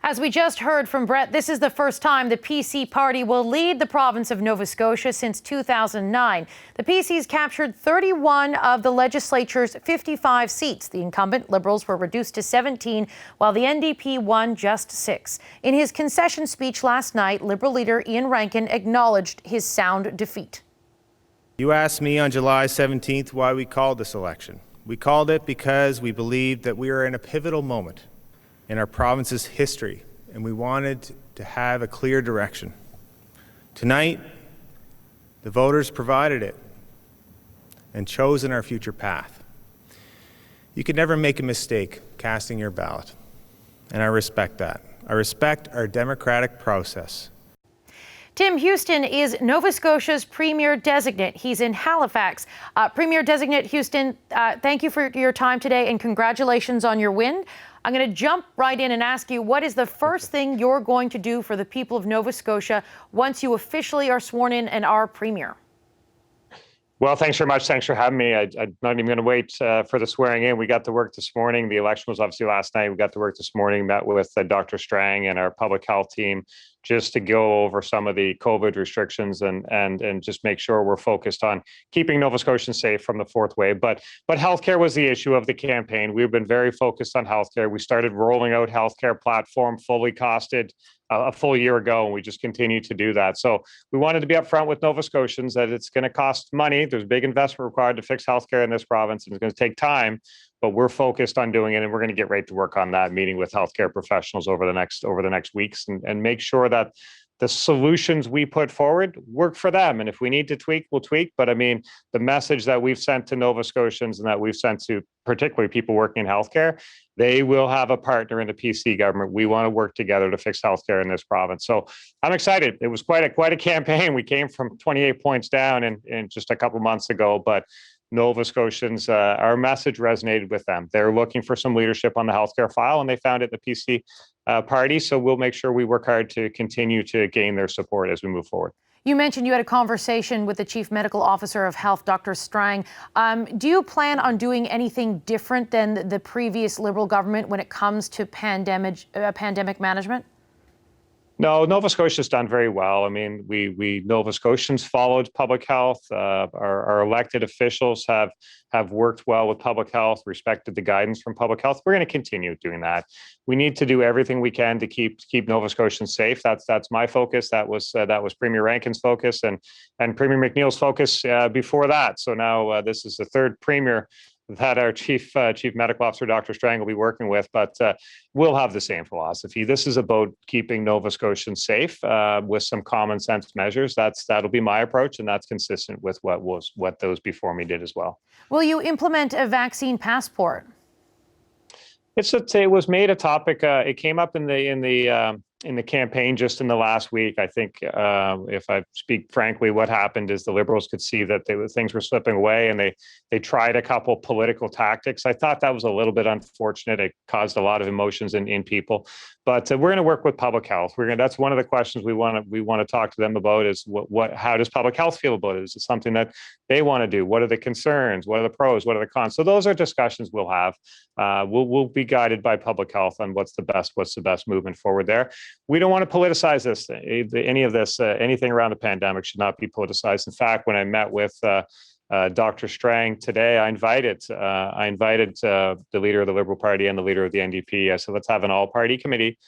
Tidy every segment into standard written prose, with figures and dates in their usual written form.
As we just heard from Brett, this is the first time the PC party will lead the province of Nova Scotia since 2009. The PC's captured 31 of the legislature's 55 seats. The incumbent Liberals were reduced to 17, while the NDP won just 6. In his concession speech last night, Liberal leader Ian Rankin acknowledged his sound defeat. You asked me on July 17th why we called this election. We called it because we believed that we are in a pivotal moment in our province's history, and we wanted to have a clear direction. Tonight, the voters provided it and chosen our future path. You could never make a mistake casting your ballot, and I respect that. I respect our democratic process. Tim Houston is Nova Scotia's premier-designate. He's in Halifax. Premier-designate Houston, thank you for your time today and congratulations on your win. I'm going to jump right in and ask you, what is the first thing you're going to do for the people of Nova Scotia once you officially are sworn in and are premier? Well, thanks very much. Thanks for having me. I'm not even going to wait for the swearing in. We got to work this morning. The election was obviously last night. We got to work this morning, met with Dr. Strang and our public health team just to go over some of the COVID restrictions and just make sure we're focused on keeping Nova Scotians safe from the fourth wave. But healthcare was the issue of the campaign. We've been very focused on healthcare. We started rolling out healthcare platform, fully costed, a full year ago, and we just continue to do that. So we wanted to be upfront with Nova Scotians that it's going to cost money. There's big investment required to fix healthcare in this province, and it's going to take time, but we're focused on doing it, and we're going to get right to work on that, meeting with healthcare professionals over the next weeks and make sure that the solutions we put forward work for them. And if we need to tweak, we'll tweak. But I mean, the message that we've sent to Nova Scotians and that we've sent to particularly people working in healthcare, they will have a partner in the PC government. We want to work together to fix healthcare in this province. So I'm excited. It was quite a campaign. We came from 28 points down in just a couple months ago, but Nova Scotians, our message resonated with them. They're looking for some leadership on the healthcare file, and they found it in the PC party. So we'll make sure we work hard to continue to gain their support as we move forward. You mentioned you had a conversation with the Chief Medical Officer of Health, Dr. Strang. Do you plan on doing anything different than the previous Liberal government when it comes to pandemic management? No, Nova Scotia's done very well. I mean, we Nova Scotians followed public health. Our elected officials have worked well with public health, respected the guidance from public health. We're going to continue doing that. We need to do everything we can to keep Nova Scotians safe. That's my focus. That was Premier Rankin's focus and Premier McNeil's focus before that. So now this is the third premier that our chief medical officer, Dr. Strang, will be working with, but we'll have the same philosophy. This is about keeping Nova Scotians safe with some common sense measures. That'll be my approach, and that's consistent with what those before me did as well. Will you implement a vaccine passport? It was made a topic. It came up in the campaign just in the last week. I think, if I speak frankly, what happened is the Liberals could see that things were slipping away, and they tried a couple political tactics. I thought that was a little bit unfortunate. It caused a lot of emotions in people. But we're going to work with public health. That's one of the questions we want to talk to them about is how does public health feel about it? Is it something that they want to do? What are the concerns? What are the pros? What are the cons? So those are discussions we'll have. We'll be guided by public health on what's the best movement forward there. We don't want to politicize this. Anything around the pandemic should not be politicized. In fact, when I met with Dr. Strang today, I invited the leader of the Liberal Party and the leader of the NDP. I said, let's have an all-party committee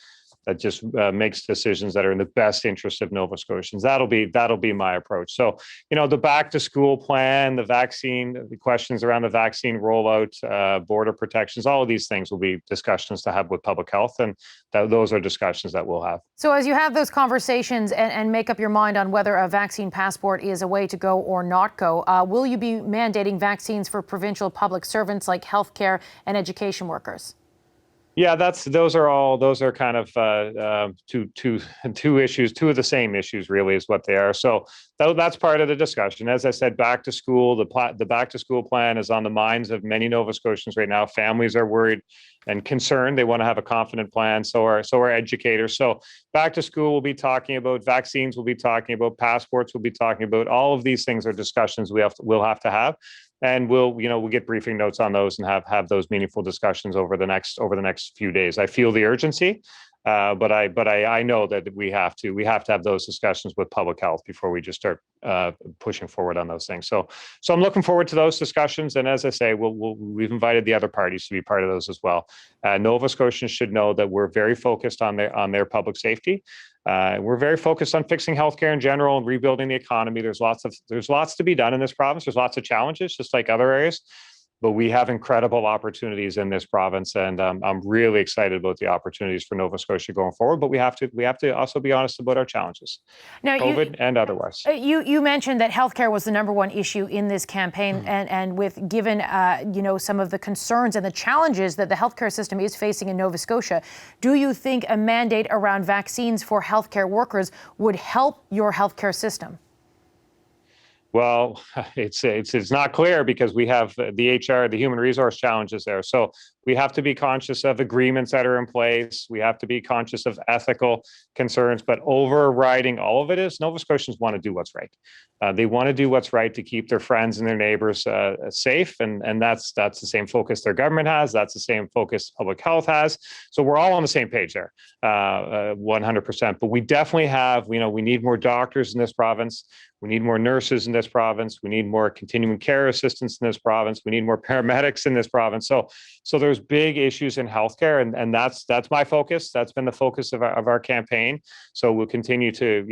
that just makes decisions that are in the best interest of Nova Scotians. That'll be my approach. So, the back to school plan, the questions around the vaccine rollout, border protections, all of these things will be discussions to have with public health, and those are discussions that we'll have. So as you have those conversations and make up your mind on whether a vaccine passport is a way to go or not go, will you be mandating vaccines for provincial public servants like healthcare and education workers? Yeah, those are kind of two issues, two of the same issues really is what they are. So that's part of the discussion. As I said, back to school, the back to school plan is on the minds of many Nova Scotians right now. Families are worried and concerned. They want to have a confident plan. So are educators. So back to school, we'll be talking about vaccines. We'll be talking about passports. We'll be talking about all of these things are discussions we'll have to have. And we'll get briefing notes on those and have those meaningful discussions over the next few days. I feel the urgency. I know that we have to have those discussions with public health before we just start pushing forward on those things. So I'm looking forward to those discussions. And as I say, we've invited the other parties to be part of those as well. Nova Scotians should know that we're very focused on their public safety. We're very focused on fixing healthcare in general and rebuilding the economy. There's lots to be done in this province. There's lots of challenges, just like other areas. But we have incredible opportunities in this province, and I'm really excited about the opportunities for Nova Scotia going forward. But we have to also be honest about our challenges, now, COVID and otherwise. You mentioned that healthcare was the number one issue in this campaign, and with given some of the concerns and the challenges that the healthcare system is facing in Nova Scotia, do you think a mandate around vaccines for healthcare workers would help your healthcare system? Well, it's not clear because we have the HR, the human resource challenges there. So we have to be conscious of agreements that are in place. We have to be conscious of ethical concerns, but overriding all of it is Nova Scotians want to do what's right. They want to do what's right to keep their friends and their neighbors safe. And that's the same focus their government has. That's the same focus public health has. So we're all on the same page there, 100%. But we definitely have, we need more doctors in this province. We need more nurses in this province. We need more continuing care assistants in this province. We need more paramedics in this province. So there's big issues in healthcare, and that's my focus. That's been the focus of our campaign. So we'll continue to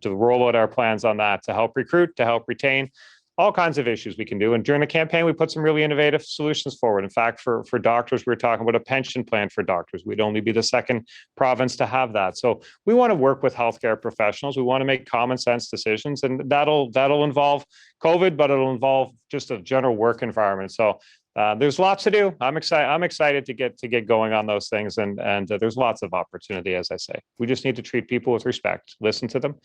roll out our plans on that to help recruit, to help retain. All kinds of issues we can do. And during the campaign, we put some really innovative solutions forward. In fact, for doctors, we were talking about a pension plan for doctors. We'd only be the second province to have that. So we want to work with healthcare professionals. We want to make common sense decisions, and that'll involve COVID, but it'll involve just a general work environment. So there's lots to do. I'm excited to get going on those things, and there's lots of opportunity, as I say. We just need to treat people with respect, listen to them,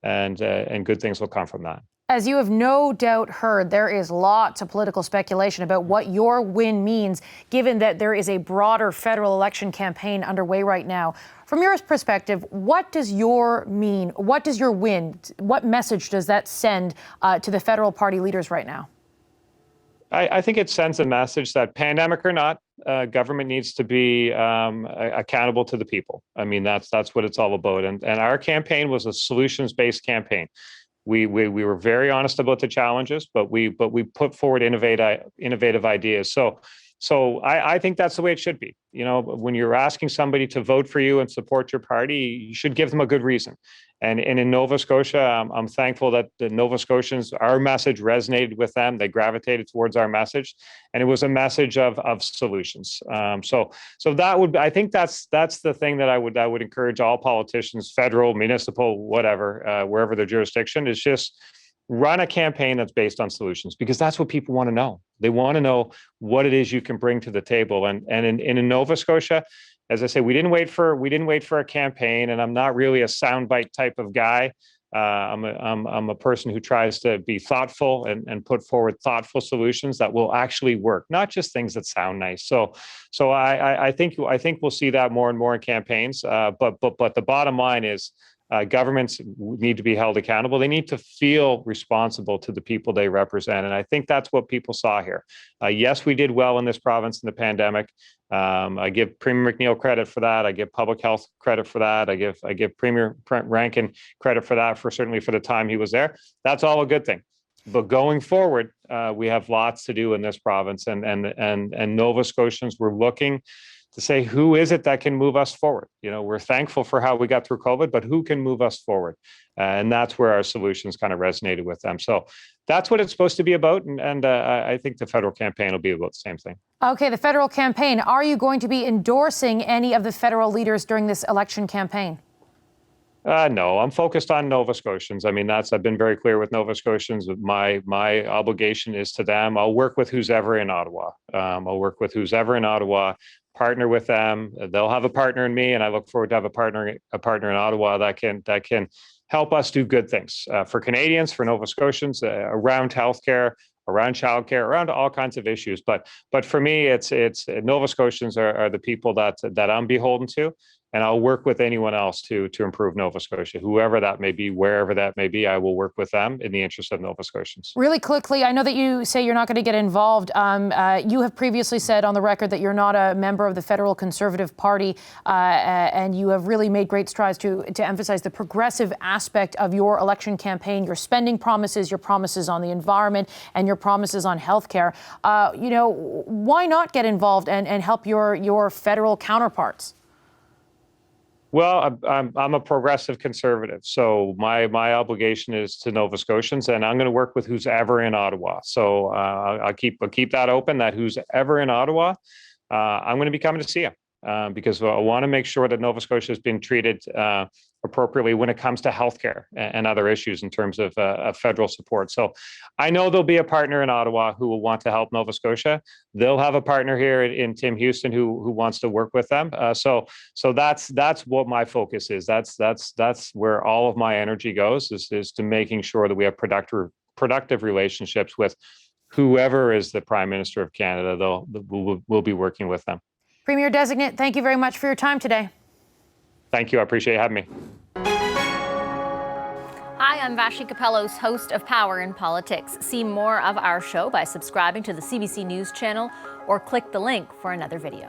and good things will come from that. As you have no doubt heard, there is lots of political speculation about what your win means, given that there is a broader federal election campaign underway right now. From your perspective, what does your mean? What does your win? What message does that send to the federal party leaders right now? I think it sends a message that, pandemic or not, government needs to be accountable to the people. I mean, that's what it's all about. And our campaign was a solutions-based campaign. We were very honest about the challenges, but we put forward innovative ideas. So I think that's the way it should be. When you're asking somebody to vote for you and support your party, you should give them a good reason. And in Nova Scotia, I'm thankful that the Nova Scotians, our message resonated with them. They gravitated towards our message, and it was a message of solutions. So I think that's the thing that I would encourage all politicians, federal, municipal, whatever, wherever their jurisdiction is, just run a campaign that's based on solutions, because that's what people want to know. They want to know what it is you can bring to the table. And in Nova Scotia, as I say, we didn't wait for a campaign, and I'm not really a soundbite type of guy. I'm a person who tries to be thoughtful and put forward thoughtful solutions that will actually work, not just things that sound nice. So I think we'll see that more and more in campaigns. But the bottom line is, governments need to be held accountable. They need to feel responsible to the people they represent. And I think that's what people saw here. Yes, we did well in this province in the pandemic. I give Premier McNeil credit for that. I give public health credit for that. I give Premier Rankin credit for that, certainly for the time he was there. That's all a good thing. But going forward, we have lots to do in this province, and Nova Scotians were looking to say, who is it that can move us forward? We're thankful for how we got through COVID, but who can move us forward? And that's where our solutions kind of resonated with them. So that's what it's supposed to be about. And I think the federal campaign will be about the same thing. Okay, the federal campaign. Are you going to be endorsing any of the federal leaders during this election campaign? No, I'm focused on Nova Scotians. I mean, I've been very clear with Nova Scotians. My obligation is to them. I'll work with who's ever in Ottawa. Partner with them. They'll have a partner in me, and I look forward to have a partner in Ottawa that can help us do good things for Canadians, for Nova Scotians, around healthcare, around childcare, around all kinds of issues. But for me, it's Nova Scotians are the people that I'm beholden to, and I'll work with anyone else to improve Nova Scotia, whoever that may be, wherever that may be. I will work with them in the interest of Nova Scotians. Really quickly, I know that you say you're not going to get involved. You have previously said on the record that you're not a member of the Federal Conservative Party, and you have really made great strides to emphasize the progressive aspect of your election campaign, your spending promises, your promises on the environment, and your promises on healthcare. Why not get involved and help your federal counterparts? Well, I'm a progressive conservative, so my obligation is to Nova Scotians, and I'm going to work with who's ever in Ottawa. So I'll keep that open. That who's ever in Ottawa, I'm going to be coming to see you because I want to make sure that Nova Scotia has been treated appropriately when it comes to healthcare and other issues in terms of federal support. So I know there'll be a partner in Ottawa who will want to help Nova Scotia. They'll have a partner here in Tim Houston who wants to work with them. So that's what my focus is. That's where all of my energy goes is to making sure that we have productive relationships with whoever is the Prime Minister of Canada. We'll be working with them. Premier-designate, thank you very much for your time today. Thank you. I appreciate you having me. Hi, I'm Vashi Capellos, host of Power in Politics. See more of our show by subscribing to the CBC News channel or click the link for another video.